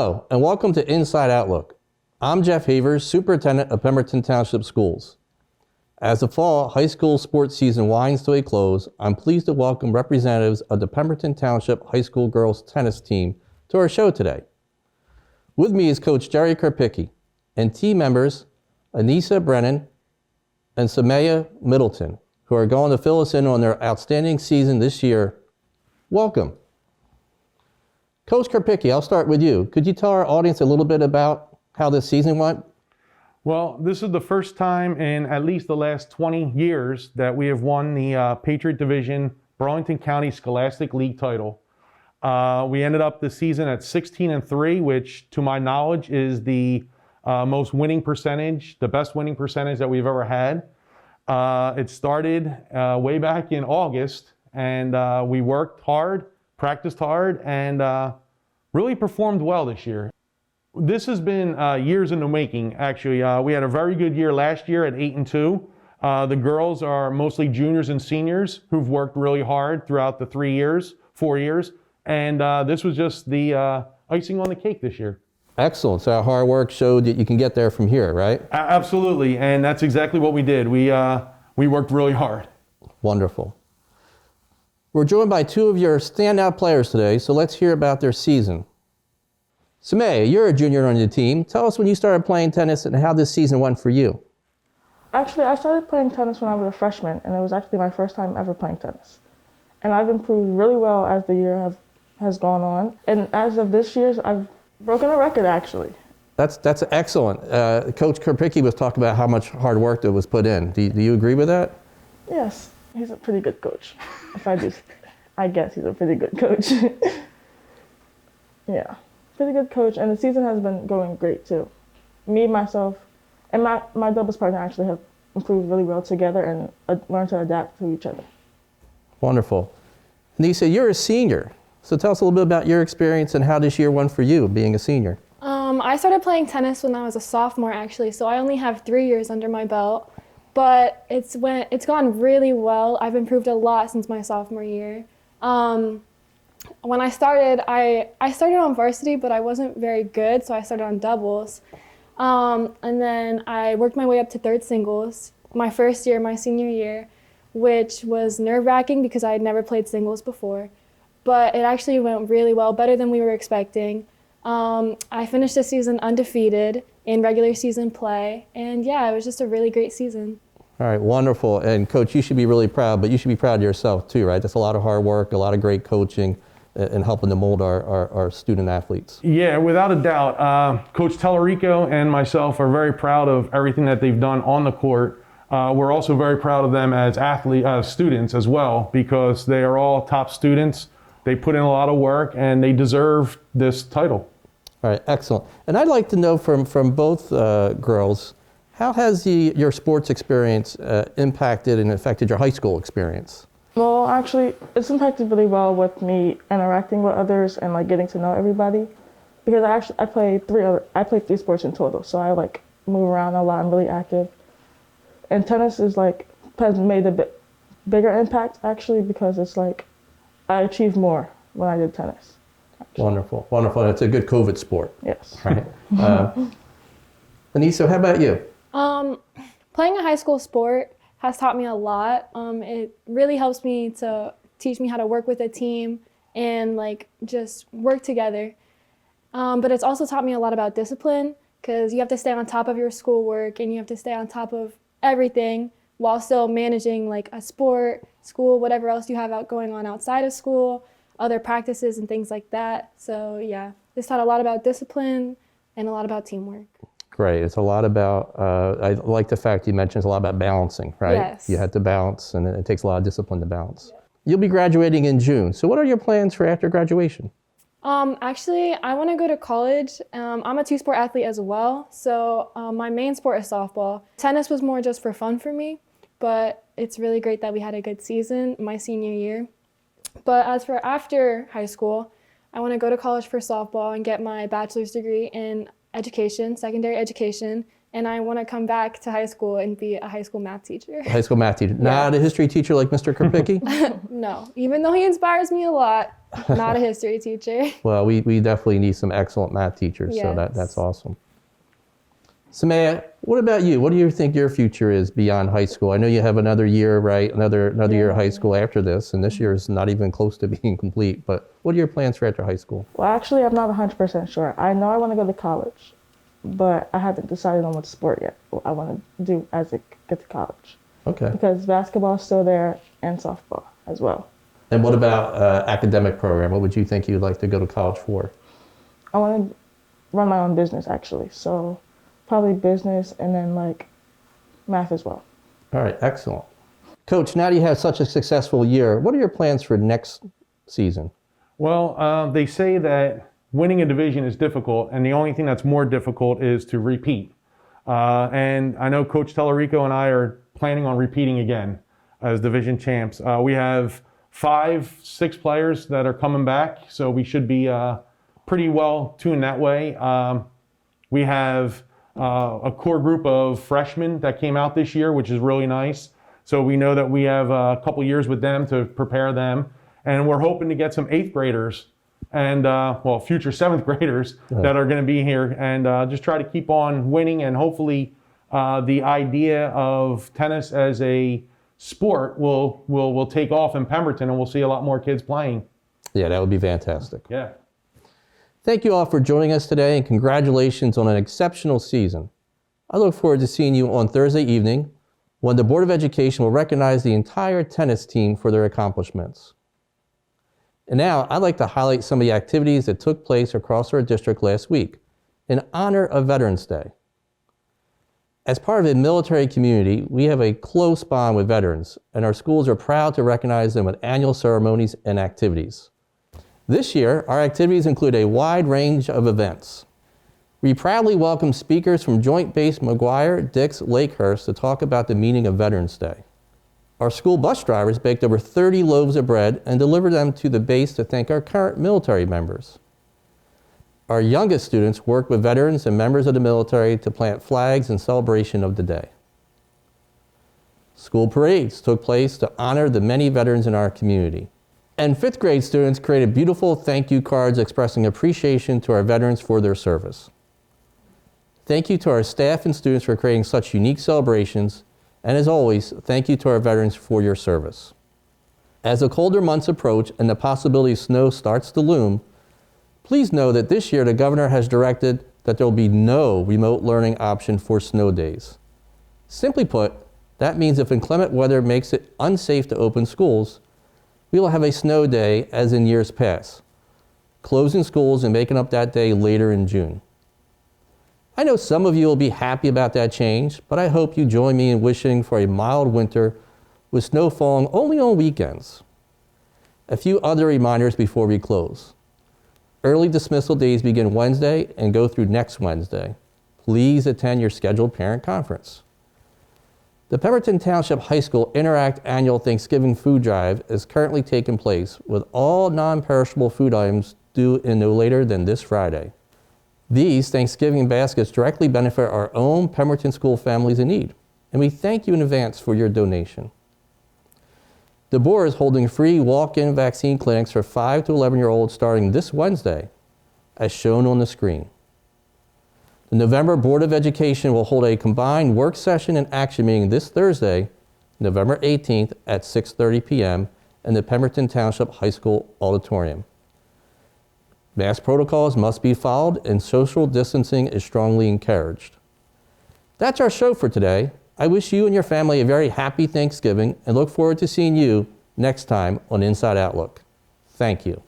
Hello, and welcome to Inside Outlook. I'm Jeff Havers, Superintendent of Pemberton Township Schools. As the fall high school sports season winds to a close, I'm pleased to welcome representatives of the Pemberton Township High School girls tennis team to our show today. With me is Coach Jerry Karpicki and team members Nisha Brennan and Samay Middleton, who are going to fill us in on their outstanding season this year. Welcome. Coach Karpicki, I'll start with you. Could you tell our audience a little bit about how this season went? Well, this is the first time in at least the last 20 years that we have won the Patriot Division Burlington County Scholastic League title. We ended up the season at 16-3, which to my knowledge is the most winning percentage, the best winning percentage that we've ever had. It started way back in August, and we worked hard, practiced hard, and really performed well this year. This has been years in the making, actually. We had a very good year last year at 8-2. The girls are mostly juniors and seniors who've worked really hard throughout the 4 years. And this was just the icing on the cake this year. Excellent. So our hard work showed that you can get there from here, right? Absolutely. And that's exactly what we did. We worked really hard. Wonderful. We're joined by two of your standout players today, so let's hear about their season. Samay, you're a junior on your team. Tell us when you started playing tennis and how this season went for you. Actually, I started playing tennis when I was a freshman, and it was actually my first time ever playing tennis. And I've improved really well as the year has gone on. And as of this year, I've broken a record, actually. That's excellent. Coach Karpicki was talking about how much hard work that was put in. Do you agree with that? Yes, he's a pretty good coach. I guess he's a pretty good coach. Yeah. Pretty good coach, and the season has been going great too. Me, myself, and my doubles partner actually have improved really well together and learned to adapt to each other. Wonderful. Nisha, you're a senior, so tell us a little bit about your experience and how this year went for you, being a senior. I started playing tennis when I was a sophomore, actually, so I only have 3 years under my belt, but it's gone really well. I've improved a lot since my sophomore year. When I started on varsity, but I wasn't very good, so I started on doubles. And then I worked my way up to third singles my first year, my senior year, which was nerve-wracking because I had never played singles before. But it actually went really well, better than we were expecting. I finished the season undefeated in regular season play, and yeah, it was just a really great season. All right, wonderful. And Coach, you should be really proud, but you should be proud of yourself too, right? That's a lot of hard work, a lot of great coaching, and helping to mold our student athletes. Yeah, without a doubt. Coach Tellerico and myself are very proud of everything that they've done on the court. We're also very proud of them as students as well, because they are all top students. They put in a lot of work, and they deserve this title. All right, excellent. And I'd like to know from both girls, how has your sports experience impacted and affected your high school experience? Well, actually, it's impacted really well with me interacting with others and like getting to know everybody, because I play three sports in total, so I like move around a lot. I'm really active, and tennis has made a bit bigger impact actually, because it's like I achieved more when I did tennis. Actually. Wonderful, wonderful. It's a good COVID sport. Yes. Right. Nisha, how about you? Playing a high school sport has taught me a lot. It really helps me to teach me how to work with a team and like just work together. But it's also taught me a lot about discipline, because you have to stay on top of your schoolwork and you have to stay on top of everything while still managing like a sport, school, whatever else you have going on outside of school, other practices and things like that. So yeah, this taught a lot about discipline and a lot about teamwork. Great. It's a lot about, I like the fact you mentioned it's a lot about balancing, right? Yes. You had to balance, and it takes a lot of discipline to balance. Yeah. You'll be graduating in June. So what are your plans for after graduation? Actually, I want to go to college. I'm a two-sport athlete as well. So my main sport is softball. Tennis was more just for fun for me, but it's really great that we had a good season my senior year. But as for after high school, I want to go to college for softball and get my bachelor's degree in education, secondary education, and I want to come back to high school and be a high school math teacher. High school math teacher. Not a history teacher like Mr. Kripicki? No, even though he inspires me a lot, not a history teacher. Well, we definitely need some excellent math teachers, so Yes. that's awesome. Samay, what about you? What do you think your future is beyond high school? I know you have another year, right? Another year of high school after this, and this year is not even close to being complete. But what are your plans for after high school? Well, actually, I'm not 100% sure. I know I want to go to college, but I haven't decided on what sport yet I want to do as I get to college. Okay. Because basketball is still there and softball as well. And what about academic program? What would you think you'd like to go to college for? I want to run my own business, actually. So probably business and then like math as well. All right, excellent. Coach, now that you have such a successful year, what are your plans for next season? Well, they say that winning a division is difficult, and the only thing that's more difficult is to repeat. And I know Coach Tellerico and I are planning on repeating again as division champs. We have 5-6 players that are coming back, so we should be pretty well tuned that way. We have a core group of freshmen that came out this year, which is really nice. So we know that we have a couple years with them to prepare them. And we're hoping to get some 8th graders and, future 7th graders that are going to be here and just try to keep on winning. And hopefully the idea of tennis as a sport will take off in Pemberton and we'll see a lot more kids playing. Yeah, that would be fantastic. Yeah. Thank you all for joining us today, and congratulations on an exceptional season. I look forward to seeing you on Thursday evening when the Board of Education will recognize the entire tennis team for their accomplishments. And now I'd like to highlight some of the activities that took place across our district last week in honor of Veterans Day. As part of a military community, we have a close bond with veterans, and our schools are proud to recognize them with annual ceremonies and activities. This year, our activities include a wide range of events. We proudly welcome speakers from Joint Base McGuire, Dix, Lakehurst to talk about the meaning of Veterans Day. Our school bus drivers baked over 30 loaves of bread and delivered them to the base to thank our current military members. Our youngest students worked with veterans and members of the military to plant flags in celebration of the day. School parades took place to honor the many veterans in our community. And 5th grade students created beautiful thank you cards expressing appreciation to our veterans for their service. Thank you to our staff and students for creating such unique celebrations, and as always, thank you to our veterans for your service. As the colder months approach and the possibility of snow starts to loom, please know that this year the governor has directed that there will be no remote learning option for snow days. Simply put, that means if inclement weather makes it unsafe to open schools, we will have a snow day as in years past, closing schools and making up that day later in June. I know some of you will be happy about that change, but I hope you join me in wishing for a mild winter with snow falling only on weekends. A few other reminders before we close. Early dismissal days begin Wednesday and go through next Wednesday. Please attend your scheduled parent conference. The Pemberton Township High School Interact Annual Thanksgiving Food Drive is currently taking place with all non-perishable food items due in no later than this Friday. These Thanksgiving baskets directly benefit our own Pemberton school families in need, and we thank you in advance for your donation. The board is holding free walk-in vaccine clinics for 5 to 11-year-olds starting this Wednesday, as shown on the screen. The November Board of Education will hold a combined work session and action meeting this Thursday, November 18th at 6:30 p.m. in the Pemberton Township High School auditorium. Mask protocols must be followed and social distancing is strongly encouraged. That's our show for today. I wish you and your family a very happy Thanksgiving and look forward to seeing you next time on Inside Outlook. Thank you.